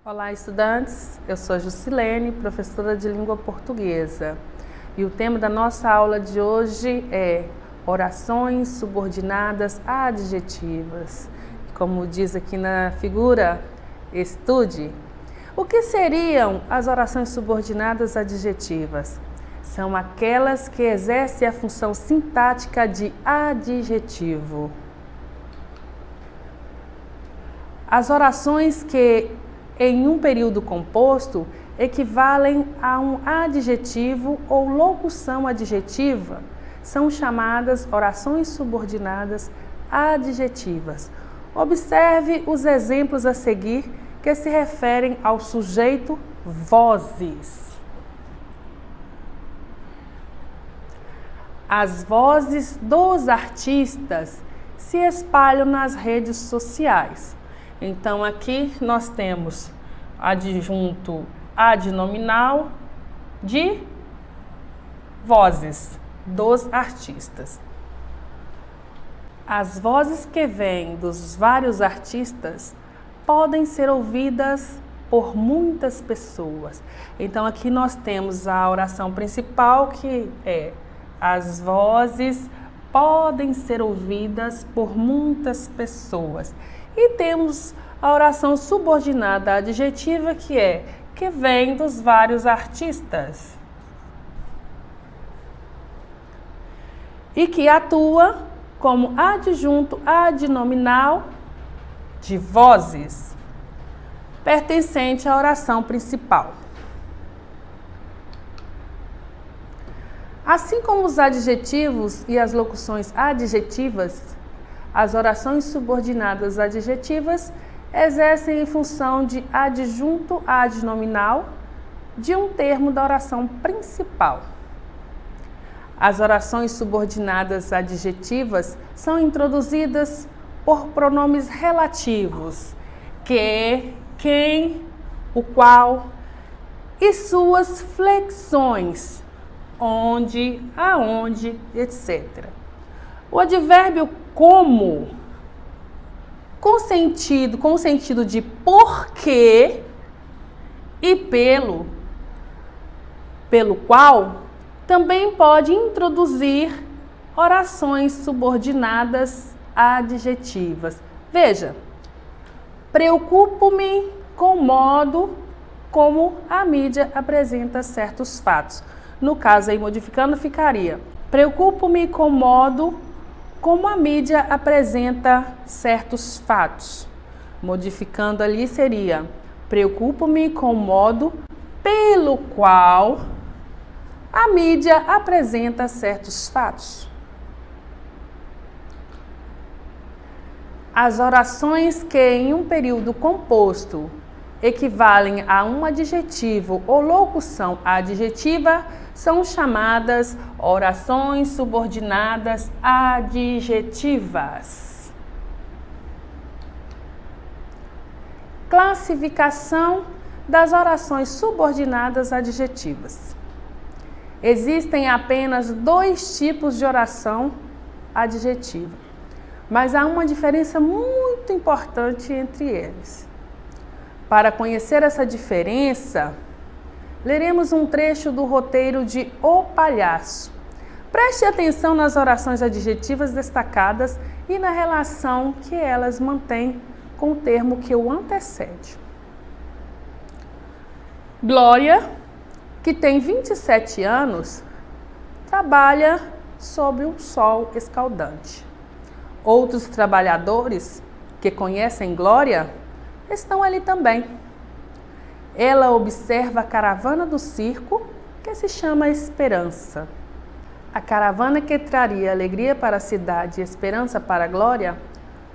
Olá, estudantes! Eu sou a Jusilene, professora de língua portuguesa. E o tema da nossa aula de hoje é orações subordinadas adjetivas. Como diz aqui na figura, estude. O que seriam as orações subordinadas adjetivas? São aquelas que exercem a função sintática de adjetivo. As orações que em um período composto equivalem a um adjetivo ou locução adjetiva são chamadas orações subordinadas adjetivas. Observe os exemplos a seguir que se referem ao sujeito vozes. As vozes dos artistas se espalham nas redes sociais. Então, aqui nós temos adjunto adnominal de vozes dos artistas. As vozes que vêm dos vários artistas podem ser ouvidas por muitas pessoas. Então, aqui nós temos a oração principal, que é: as vozes podem ser ouvidas por muitas pessoas. E temos a oração subordinada adjetiva, que vem dos vários artistas e que atua como adjunto adnominal de vozes, pertencente à oração principal. Assim como os adjetivos e as locuções adjetivas, as orações subordinadas adjetivas exercem em função de adjunto adnominal de um termo da oração principal. As orações subordinadas adjetivas são introduzidas por pronomes relativos, que, quem, o qual, e suas flexões, onde, aonde, etc. O advérbio como, com o sentido de porque e pelo qual, também pode introduzir orações subordinadas adjetivas. Veja, preocupo-me com o modo como a mídia apresenta certos fatos. No caso aí, modificando, ficaria: preocupo-me com o modo como a mídia apresenta certos fatos. Modificando ali seria: preocupo-me com o modo pelo qual a mídia apresenta certos fatos. As orações que em um período composto equivalem a um adjetivo ou locução adjetiva são chamadas orações subordinadas adjetivas. Classificação das orações subordinadas adjetivas. Existem apenas 2 tipos de oração adjetiva, mas há uma diferença muito importante entre eles. Para conhecer essa diferença, leremos um trecho do roteiro de O Palhaço. Preste atenção nas orações adjetivas destacadas e na relação que elas mantêm com o termo que o antecede. Glória, que tem 27 anos, trabalha sob um sol escaldante. Outros trabalhadores que conhecem Glória estão ali também. Ela observa a caravana do circo, que se chama Esperança. A caravana que traria alegria para a cidade e esperança para a Glória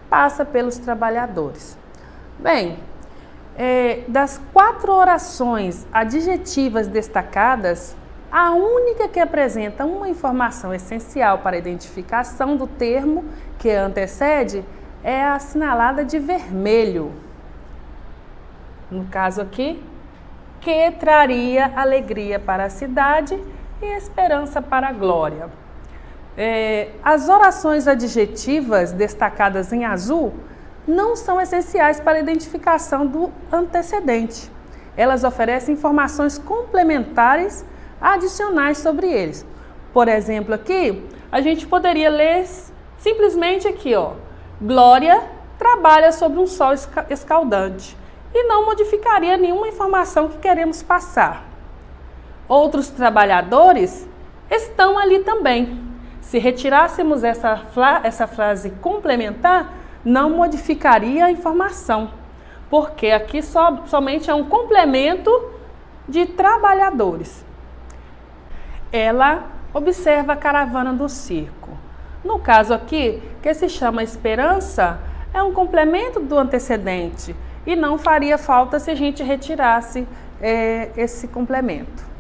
passa pelos trabalhadores. Bem, das 4 orações adjetivas destacadas, a única que apresenta uma informação essencial para a identificação do termo que a antecede é a assinalada de vermelho. No caso aqui, que traria alegria para a cidade e esperança para a Glória. As orações adjetivas destacadas em azul não são essenciais para a identificação do antecedente. Elas oferecem informações complementares adicionais sobre eles. Por exemplo, aqui, a gente poderia ler simplesmente aqui, ó, Glória trabalha sobre um sol escaldante e não modificaria nenhuma informação que queremos passar. Outros trabalhadores estão ali também. Se retirássemos essa frase complementar, não modificaria a informação, porque aqui somente é um complemento de trabalhadores. Ela observa a caravana do circo. No caso aqui, que se chama esperança, é um complemento do antecedente e não faria falta se a gente retirasse esse complemento.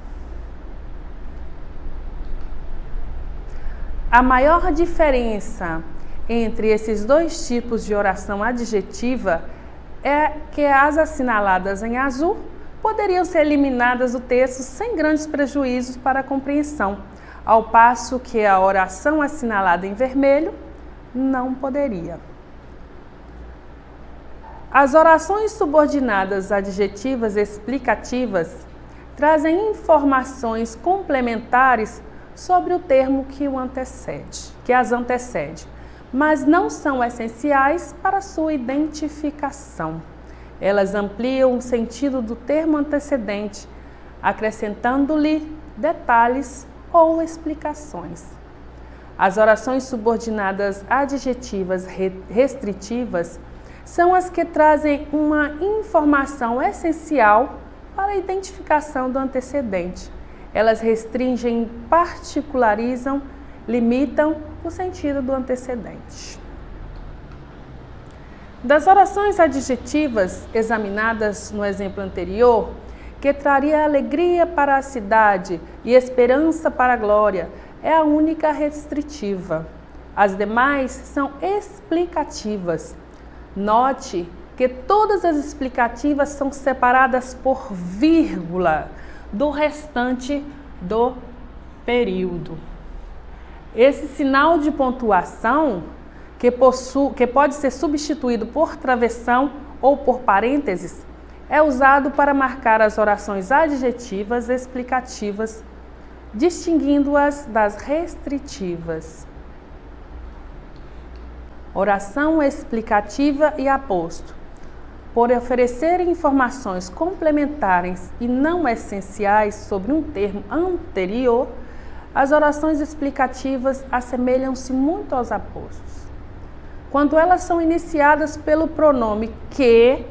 A maior diferença entre esses dois tipos de oração adjetiva é que as assinaladas em azul poderiam ser eliminadas do texto sem grandes prejuízos para a compreensão, ao passo que a oração assinalada em vermelho não poderia. As orações subordinadas adjetivas explicativas trazem informações complementares sobre o termo que as antecede, mas não são essenciais para sua identificação. Elas ampliam o sentido do termo antecedente, acrescentando-lhe detalhes ou explicações. As orações subordinadas adjetivas restritivas são as que trazem uma informação essencial para a identificação do antecedente. Elas restringem, particularizam, limitam o sentido do antecedente. Das orações adjetivas examinadas no exemplo anterior, que traria alegria para a cidade e esperança para a glória, é a única restritiva. As demais são explicativas. Note que todas as explicativas são separadas por vírgula do restante do período. Esse sinal de pontuação, que pode ser substituído por travessão ou por parênteses, é usado para marcar as orações adjetivas explicativas, distinguindo-as das restritivas. Oração explicativa e aposto. Por oferecerem informações complementares e não essenciais sobre um termo anterior, as orações explicativas assemelham-se muito aos apostos. Quando elas são iniciadas pelo pronome que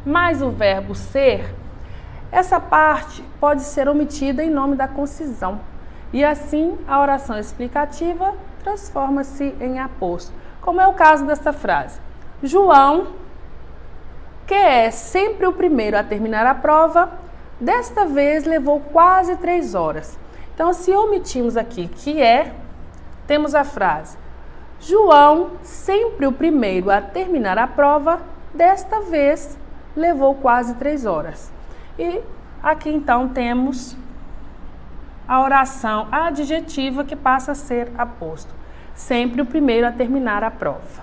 mais o verbo ser, essa parte pode ser omitida em nome da concisão, e assim a oração explicativa transforma-se em aposto, como é o caso desta frase. João, que é sempre o primeiro a terminar a prova, desta vez levou quase 3 horas. Então, se omitimos aqui que é, temos a frase: João, sempre o primeiro a terminar a prova, desta vez levou quase 3 horas. E aqui então temos a oração adjetiva que passa a ser aposto. Sempre o primeiro a terminar a prova.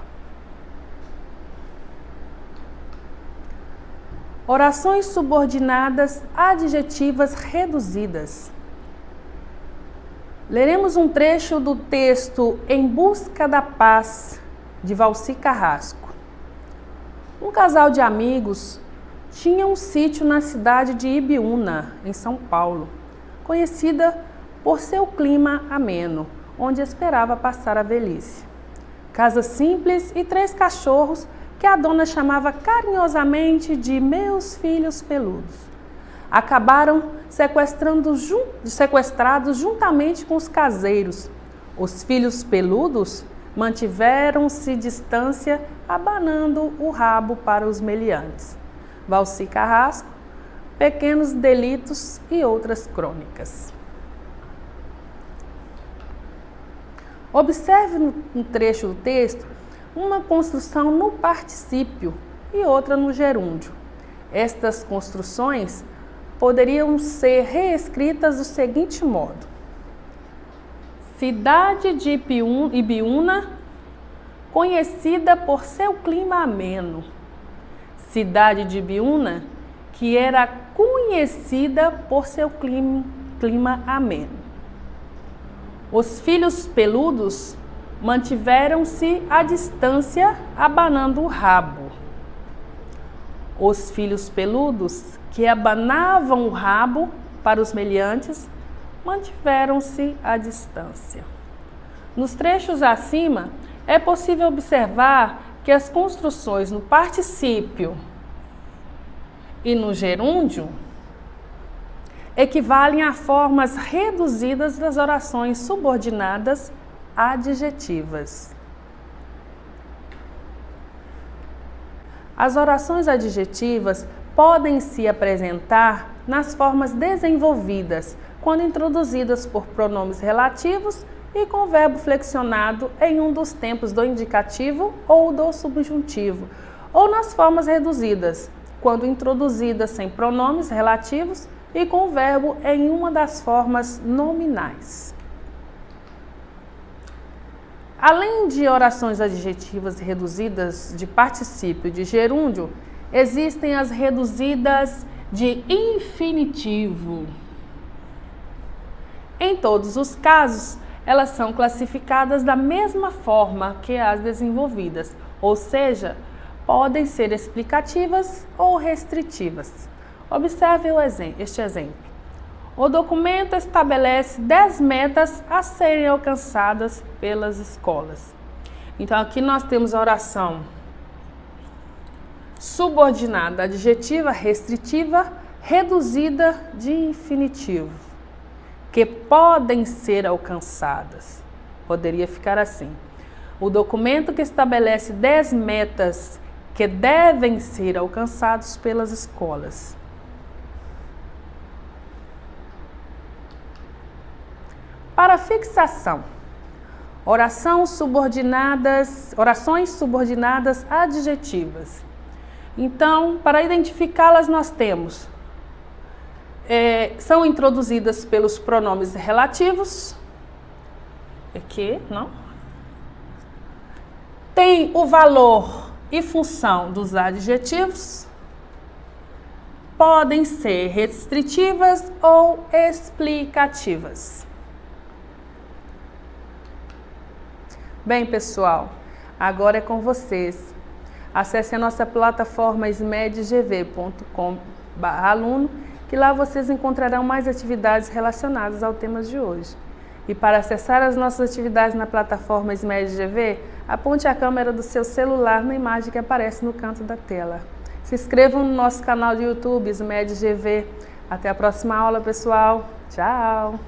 Orações subordinadas adjetivas reduzidas. Leremos um trecho do texto Em Busca da Paz, de Valci Carrasco. Um casal de amigos tinha um sítio na cidade de Ibiúna, em São Paulo, conhecida por seu clima ameno, onde esperava passar a velhice. Casa simples e 3 cachorros que a dona chamava carinhosamente de meus filhos peludos. Acabaram sequestrados juntamente com os caseiros. Os filhos peludos mantiveram-se distância, abanando o rabo para os meliantes. Valci Carrasco, Pequenos Delitos e Outras Crônicas. Observe no trecho do texto uma construção no particípio e outra no gerúndio. Estas construções poderiam ser reescritas do seguinte modo: cidade de Ibiúna, conhecida por seu clima ameno. Cidade de Ibiúna, que era conhecida por seu clima ameno. Os filhos peludos mantiveram-se à distância, abanando o rabo. Os filhos peludos, que abanavam o rabo para os meliantes, mantiveram-se à distância. Nos trechos acima, é possível observar que as construções no particípio e no gerúndio equivalem a formas reduzidas das orações subordinadas adjetivas. As orações adjetivas podem se apresentar nas formas desenvolvidas, quando introduzidas por pronomes relativos e com verbo flexionado em um dos tempos do indicativo ou do subjuntivo, ou nas formas reduzidas, quando introduzidas sem pronomes relativos e com o verbo em uma das formas nominais. Além de orações adjetivas reduzidas de particípio e de gerúndio, existem as reduzidas de infinitivo. Em todos os casos, elas são classificadas da mesma forma que as desenvolvidas, ou seja, podem ser explicativas ou restritivas. Observe este exemplo. O documento estabelece 10 metas a serem alcançadas pelas escolas. Então, aqui nós temos a oração subordinada, adjetiva, restritiva, reduzida de infinitivo, que podem ser alcançadas. Poderia ficar assim. O documento que estabelece 10 metas que devem ser alcançados pelas escolas. Para fixação, orações subordinadas adjetivas. Então, para identificá-las, nós temos, são introduzidas pelos pronomes relativos, aqui, não? Tem o valor e função dos adjetivos, podem ser restritivas ou explicativas. Bem, pessoal, agora é com vocês. Acesse a nossa plataforma smedgv.com/aluno, que lá vocês encontrarão mais atividades relacionadas ao tema de hoje. E para acessar as nossas atividades na plataforma SmedGV, aponte a câmera do seu celular na imagem que aparece no canto da tela. Se inscrevam no nosso canal de YouTube, SmedGV. Até a próxima aula, pessoal. Tchau!